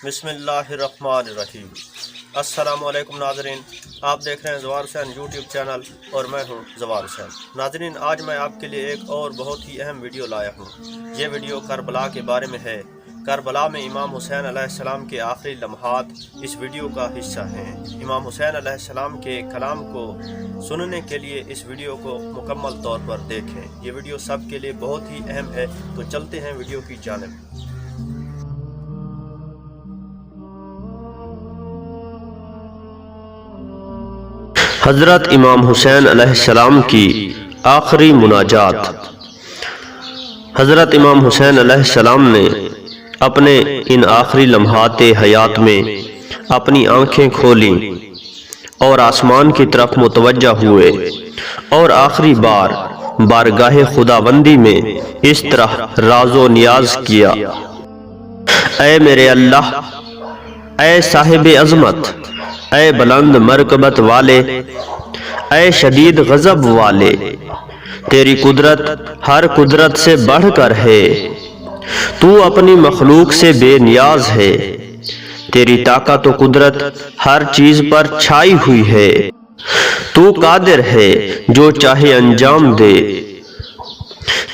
بسم اللہ الرحمن الرحیم۔ السلام علیکم ناظرین، آپ دیکھ رہے ہیں زوار حسین یوٹیوب چینل اور میں ہوں زوار حسین۔ ناظرین، آج میں آپ کے لیے ایک اور بہت ہی اہم ویڈیو لایا ہوں۔ یہ ویڈیو کربلا کے بارے میں ہے۔ کربلا میں امام حسین علیہ السلام کے آخری لمحات اس ویڈیو کا حصہ ہیں۔ امام حسین علیہ السلام کے کلام کو سننے کے لیے اس ویڈیو کو مکمل طور پر دیکھیں۔ یہ ویڈیو سب کے لیے بہت ہی اہم ہے، تو چلتے ہیں ویڈیو کی جانب۔ حضرت امام حسین علیہ السلام کی آخری مناجات۔ حضرت امام حسین علیہ السلام نے اپنے ان آخری لمحات حیات میں اپنی آنکھیں کھولیں اور آسمان کی طرف متوجہ ہوئے اور آخری بار بارگاہ خداوندی میں اس طرح راز و نیاز کیا: اے میرے اللہ، اے صاحب عظمت، اے بلند مرکبت والے، اے شدید غضب والے، تیری قدرت ہر قدرت سے بڑھ کر ہے۔ تو اپنی مخلوق سے بے نیاز ہے۔ تیری طاقت و قدرت ہر چیز پر چھائی ہوئی ہے۔ تو قادر ہے جو چاہے انجام دے۔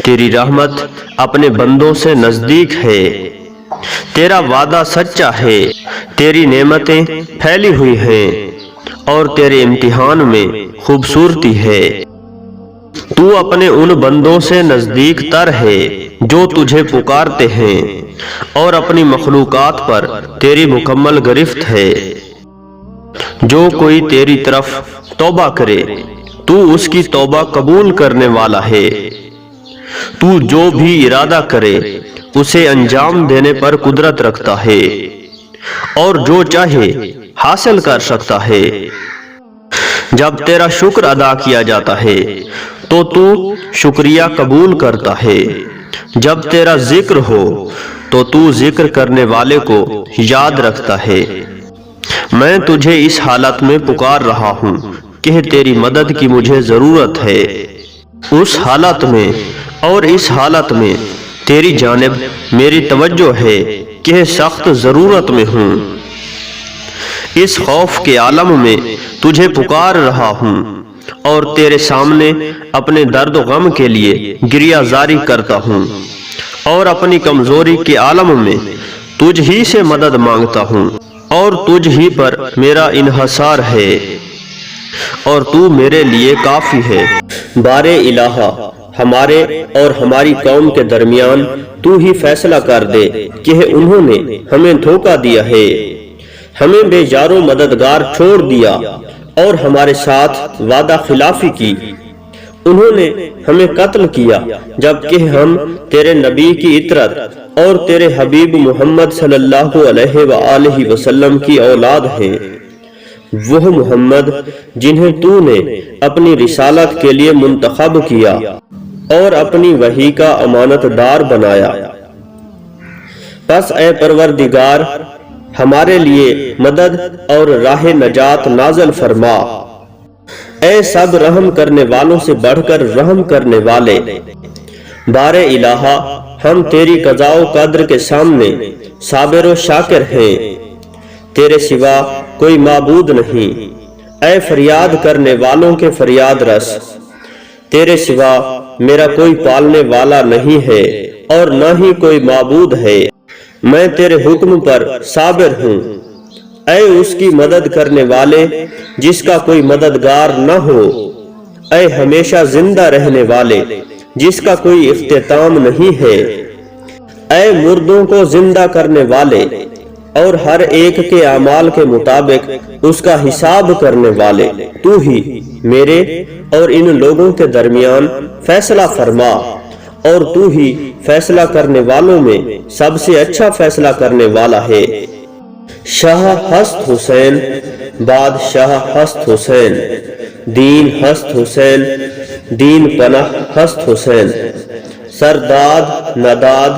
تیری رحمت اپنے بندوں سے نزدیک ہے۔ تیرا وعدہ سچا ہے۔ تیری نعمتیں پھیلی ہوئی ہیں اور تیرے امتحان میں خوبصورتی ہے۔ تو اپنے ان بندوں سے نزدیک تر ہے جو تجھے پکارتے ہیں، اور اپنی مخلوقات پر تیری مکمل گرفت ہے۔ جو کوئی تیری طرف توبہ کرے تو اس کی توبہ قبول کرنے والا ہے۔ تو جو بھی ارادہ کرے اسے انجام دینے پر قدرت رکھتا ہے، اور جو چاہے حاصل کر سکتا ہے۔ جب تیرا شکر ادا کیا جاتا ہے تو شکریہ قبول کرتا ہے۔ جب تیرا ذکر ہو تو ذکر کرنے والے کو یاد رکھتا ہے۔ میں تجھے اس حالت میں پکار رہا ہوں کہ تیری مدد کی مجھے ضرورت ہے۔ اس حالت میں اور اس حالت میں تیری جانب میری توجہ ہے کہ سخت ضرورت میں ہوں۔ اس خوف کے عالم میں تجھے پکار رہا ہوں اور تیرے سامنے اپنے درد و غم کے لیے گریہ زاری کرتا ہوں، اور اپنی کمزوری کے عالم میں تجھ ہی سے مدد مانگتا ہوں، اور تجھ ہی پر میرا انحصار ہے، اور تو میرے لیے کافی ہے۔ بار الہ، ہمارے اور ہماری قوم کے درمیان تو ہی فیصلہ کر دے کہ انہوں نے ہمیں دھوکہ دیا ہے، ہمیں بے یار و مددگار چھوڑ دیا اور ہمارے ساتھ وعدہ خلافی کی۔ انہوں نے ہمیں قتل کیا جبکہ ہم تیرے نبی کی اطرت اور تیرے حبیب محمد صلی اللہ علیہ وآلہ وسلم کی اولاد ہیں، وہ محمد جنہیں تو نے اپنی رسالت کے لیے منتخب کیا اور اپنی وحی کا امانت دار بنایا۔ پس اے پروردگار، ہمارے لیے مدد اور راہ نجات نازل فرما۔ اے سب رحم کرنے والوں سے بڑھ کر رحم کرنے والے، بار الہ، ہم تیری قضاء و قدر کے سامنے صابر و شاکر ہیں۔ تیرے سوا کوئی معبود نہیں۔ اے فریاد کرنے والوں کے فریاد رس، تیرے سوا میرا کوئی پالنے والا نہیں ہے اور نہ ہی کوئی معبود ہے۔ میں تیرے حکم پر صابر ہوں۔ اے اس کی مدد کرنے والے جس کا کوئی مددگار نہ ہو، اے ہمیشہ زندہ رہنے والے جس کا کوئی اختتام نہیں ہے، اے مردوں کو زندہ کرنے والے اور ہر ایک کے اعمال کے مطابق اس کا حساب کرنے والے، تو ہی میرے اور ان لوگوں کے درمیان فیصلہ فرما، اور تو ہی فیصلہ کرنے والوں میں سب سے اچھا فیصلہ کرنے والا ہے۔ شاہ ہست حسین، بادشاہ ہست حسین، دین ہست حسین، دین پناہ ہست حسین، سرداد نداد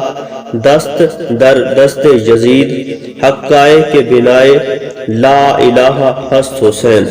دست در دست یزید، حقائے کے بنائے لا الہ ہست حسین۔